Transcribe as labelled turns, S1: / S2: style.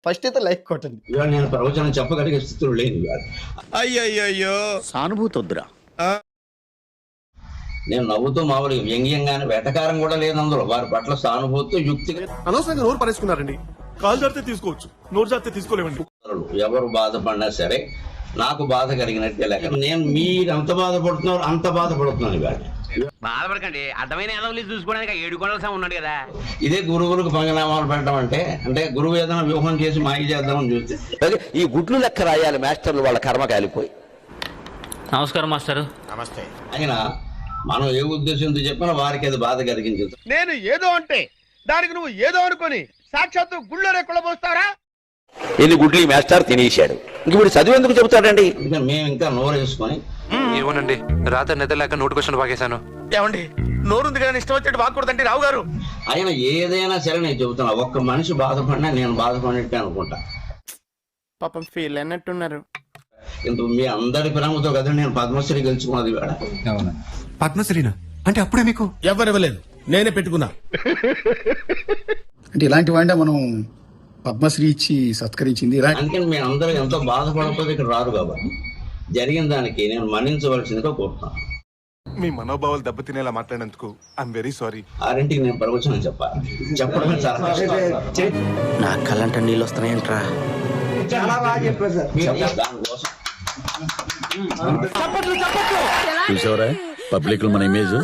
S1: First అయితే like కొట్టండి.
S2: ఇవాళ నేను ప్రవచనం చెప్పగలిగే స్థితిలో లేని ఇవాళ.
S3: అయ్యయ్యో
S4: సానుభూతి వద్దురా.
S2: నేను నవ్వుతూ మామూలుగా వ్యంగ్యంగానే వెటకారం కూడా లేదు అందులో. వారి పట్ల సానుభూతి యుక్తిగా
S5: అనవసరంగా నోరు పరేసుకున్నారండి. కాలు జారితే తీసుకోవచ్చు, నోరు జారితే తీసుకోలేమండి.
S2: ఎవరు బాధపడినా సరే నాకు బాధ కలిగినట్టే లేక నేను మీరు ఎంత బాధపడుతున్నారు అంత బాధపడుతున్నాను ఇవాళ.
S6: బాధపడకండి, అర్థమైన ఎదవలి చూసుకోవడానికి 7 కొండల ఉన్నాడు కదా.
S2: ఇదే గురువులకు పంగనామాలు పెట్టడం అంటే గురువు ఏదైనా వ్యూహం చేసి మాయ చేద్దామని చూస్తే
S4: ఈ గుడ్లు లెక్క రాయాలి మాస్టర్లు, వాళ్ళ కర్మ కాలిపోయి.
S7: నమస్కారం మాస్టర్.
S5: నమస్తే.
S2: అయినా మనం ఏ ఉద్దేశంతో చెప్పినా వారికి అది బాధ కలిగించదు.
S3: నేను ఏదో అంటే దానికి నువ్వు ఏదో అనుకొని సాక్షాత్తు గుళ్ళోనే కుళ్ళబోస్తారా?
S4: ఎన్ని గుడ్లు ఈ మాస్టర్ తినేశాడు, ఇంక వీడు చదువు ఎందుకు చెబుతాడండి?
S2: ఇంకా మేము ఇంకా నోరు వేసుకొని
S8: ఏమోనండి, రాత్రి నిద్రలేక నోటికొచ్చిన బాగేశాను.
S3: ఏమండి, నోరుంది కానీ ఇష్టం వచ్చేట్టు వాక్కూడదండి రావు గారు.
S2: ఆయన ఏదైనా సరే నేను చెబుతున్నా, ఒక్క మనిషి బాధపడినా నేను బాధపడినట్టే అనుకుంటా.
S1: పాపం ఫీల్ అయినట్టున్నారు.
S2: ఇంత మీ అందరి ప్రేమతో కదా నేను పద్మశ్రీ గెలుచుకున్నది వేడ.
S5: పద్మశ్రీనా అంటే అప్పుడే మీకు
S3: ఎవరివ్వలేదు, నేనే పెట్టుకున్నా.
S9: అంటే ఇలాంటి వాడిని మనం పద్మశ్రీ ఇచ్చి సత్కరించింది.
S2: అందుకని మీ అందరూ ఎంతో బాధపడకపోతే ఇక్కడ రారు కాబట్టి జరిగిన దానికి నేను మన్నించవలసిందిగా కోరుతున్నాను.
S5: మీ మనోభావాలు దెబ్బతినేలా మాట్లాడినందుకు ఐఎమ్ వెరీ సారీ.
S2: 6ంటికి నేను ప్రవచనం చెప్పాలి, చెప్పడమే చాలా కష్టం.
S4: నా కళ్ళంట నీళ్ళు వస్తున్నాయంట్రా.
S2: దానికోసం
S4: చూసావరా పబ్లిక్ లో మన ఇమేజ్.